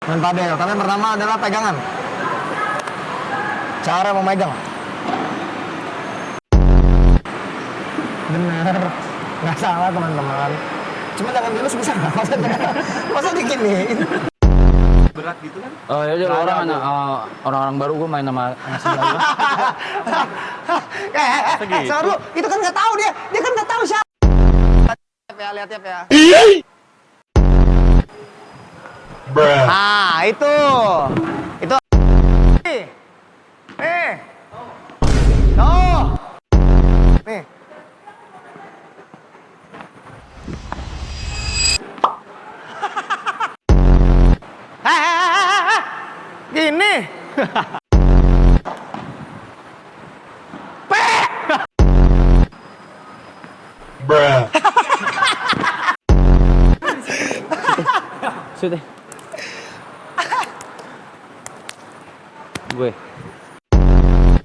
Main padel. Tapi yang pertama adalah pegangan. Cara memegang. Bener. Nggak salah teman-teman. Cuma jangan gelus bisa nggak? Masa diginiin? Berat gitu kan? Oh ya udah orang-orang baru gue main sama sebelah. Sahur lu, itu kan nggak tahu dia kan nggak tahu siapa. Lihat ya. Ah itu. Nih. Oh. Nih. Gini. Sudah. Gue.